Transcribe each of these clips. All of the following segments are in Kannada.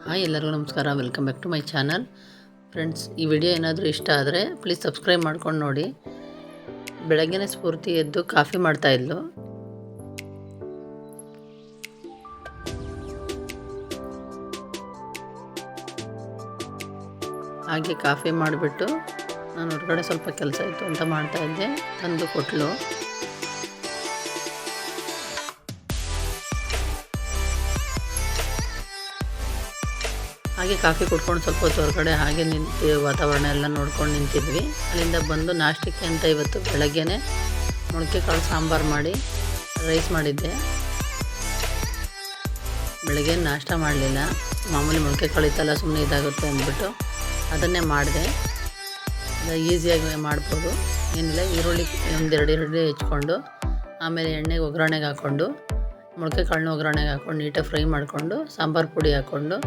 ಹಾಯ್ ಎಲ್ಲರಿಗೂ ನಮಸ್ಕಾರ. Welcome back to my channel. Friends, ಈ ವಿಡಿಯೋ ಏನಾದರೂ ಇಷ್ಟ ಆದರೆ ಪ್ಲೀಸ್ ಸಬ್ಸ್ಕ್ರೈಬ್ ಮಾಡ್ಕೊಂಡು ನೋಡಿ. ಬೆಳಗ್ಗೆನೇ ಸ್ಫೂರ್ತಿ ಎದ್ದು ಕಾಫಿ ಮಾಡ್ತಾಯಿದ್ಲು. ಹಾಗೆ ಕಾಫಿ ಮಾಡಿಬಿಟ್ಟು ನಾನು ಹೊರಗಡೆ ಸ್ವಲ್ಪ ಕೆಲಸ ಇತ್ತು ಅಂತ ಮಾಡ್ತಾಯಿದ್ದೆ. ತಂದು ಕೊಟ್ಟಳು. ಹಾಗೆ ಕಾಫಿ ಕುಡ್ಕೊಂಡು ಸ್ವಲ್ಪ ಹೊತ್ತು ಹೊರಗಡೆ ಹಾಗೆ ನಿಂತು ವಾತಾವರಣ ಎಲ್ಲ ನೋಡ್ಕೊಂಡು ನಿಂತಿದ್ವಿ. ಅಲ್ಲಿಂದ ಬಂದು ನಾಷ್ಟಕ್ಕೆ ಅಂತ ಇವತ್ತು ಬೆಳಗ್ಗೆನೇ ಮೊಳಕೆ ಕಾಳು ಸಾಂಬಾರು ಮಾಡಿ ರೈಸ್ ಮಾಡಿದ್ದೆ. ಬೆಳಗ್ಗೆ ನಾಷ್ಟ ಮಾಡಲಿಲ್ಲ, ಮಾಮೂಲಿ ಮೊಳಕೆ ಕಾಳು ಇತ್ತಲ್ಲ, ಸುಮ್ಮನೆ ಇದಾಗುತ್ತೆ ಅಂದ್ಬಿಟ್ಟು ಅದನ್ನೇ ಮಾಡಿದೆ. ಅದು ಈಸಿಯಾಗಿ ಮಾಡ್ಬೋದು. ಏನಿಲ್ಲ, ಈರುಳ್ಳಿ ಒಂದೆರಡು ಈರುಳ್ಳಿ ಹೆಚ್ಕೊಂಡು ಆಮೇಲೆ ಎಣ್ಣೆಗೆ ಒಗ್ಗರಣೆಗೆ ಹಾಕ್ಕೊಂಡು ಮೊಳಕೆ ಕಾಳನ್ನ ಒಗ್ಗರಣೆಗೆ ಹಾಕ್ಕೊಂಡು ನೀಟಾಗಿ ಫ್ರೈ ಮಾಡಿಕೊಂಡು ಸಾಂಬಾರು ಪುಡಿ ಹಾಕ್ಕೊಂಡು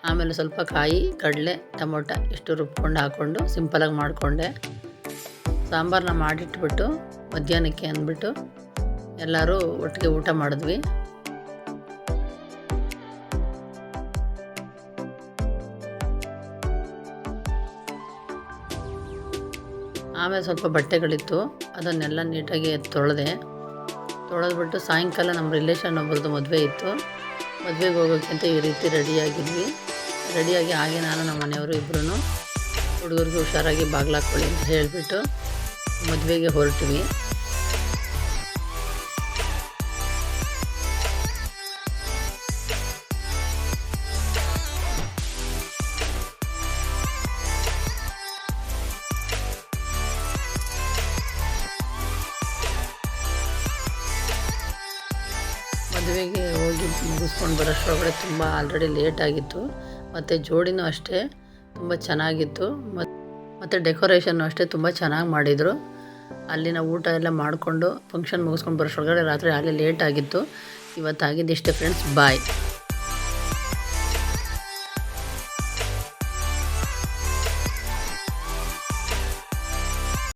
ಆಮೇಲೆ ಸ್ವಲ್ಪ ಕಾಯಿ, ಕಡಲೆ, ಟೊಮೊಟ ಇಷ್ಟು ರುಬ್ಕೊಂಡು ಹಾಕ್ಕೊಂಡು ಸಿಂಪಲಾಗಿ ಮಾಡಿಕೊಂಡೆ. ಸಾಂಬಾರನ್ನ ಮಾಡಿಟ್ಬಿಟ್ಟು ಮಧ್ಯಾಹ್ನಕ್ಕೆ ಅಂದ್ಬಿಟ್ಟು ಎಲ್ಲರೂ ಒಟ್ಟಿಗೆ ಊಟ ಮಾಡಿದ್ವಿ. ಆಮೇಲೆ ಸ್ವಲ್ಪ ಬಟ್ಟೆಗಳಿತ್ತು, ಅದನ್ನೆಲ್ಲ ನೀಟಾಗಿ ತೊಳೆದ್ಬಿಟ್ಟು ಸಾಯಂಕಾಲ ನಮ್ಮ ರಿಲೇಷನ್ ಒಬ್ಬರದ್ದು ಮದುವೆ ಇತ್ತು. ಮದುವೆಗೆ ಹೋಗೋಕ್ಕಿಂತ ಈ ರೀತಿ ರೆಡಿಯಾಗಿ ಹಾಗೆ ನಾನು ನಮ್ಮ ಮನೆಯವರು ಇಬ್ಬರೂ ಹುಡುಗರಿಗೆ ಹುಷಾರಾಗಿ ಬಾಗಿಲಾಕೊಳ್ಳಿ ಅಂತ ಹೇಳಿಬಿಟ್ಟು ಮದುವೆಗೆ ಹೊರಟ್ವಿ. ಮದುವೆಗೆ ಹೋಗಿ ಮುಗಿಸ್ಕೊಂಡು ಬರೋಷ್ಟರೊಳಗಡೆ ತುಂಬ ಆಲ್ರೆಡಿ ಲೇಟ್ ಆಗಿತ್ತು. ಮತ್ತು ಜೋಡಿನೂ ಅಷ್ಟೇ ತುಂಬ ಚೆನ್ನಾಗಿತ್ತು. ಮತ್ತು ಡೆಕೋರೇಷನ್ನು ಅಷ್ಟೇ ತುಂಬ ಚೆನ್ನಾಗಿ ಮಾಡಿದರು. ಅಲ್ಲಿನ ಊಟ ಎಲ್ಲ ಮಾಡಿಕೊಂಡು ಫಂಕ್ಷನ್ ಮುಗಿಸ್ಕೊಂಡು ಬರೋಷ್ಟರೊಳಗಡೆ ರಾತ್ರಿ ಆಗಲೇ ಲೇಟ್ ಆಗಿತ್ತು. ಇವತ್ತಾಗಿದ್ದು ಇಷ್ಟೇ ಫ್ರೆಂಡ್ಸ್. ಬಾಯ್.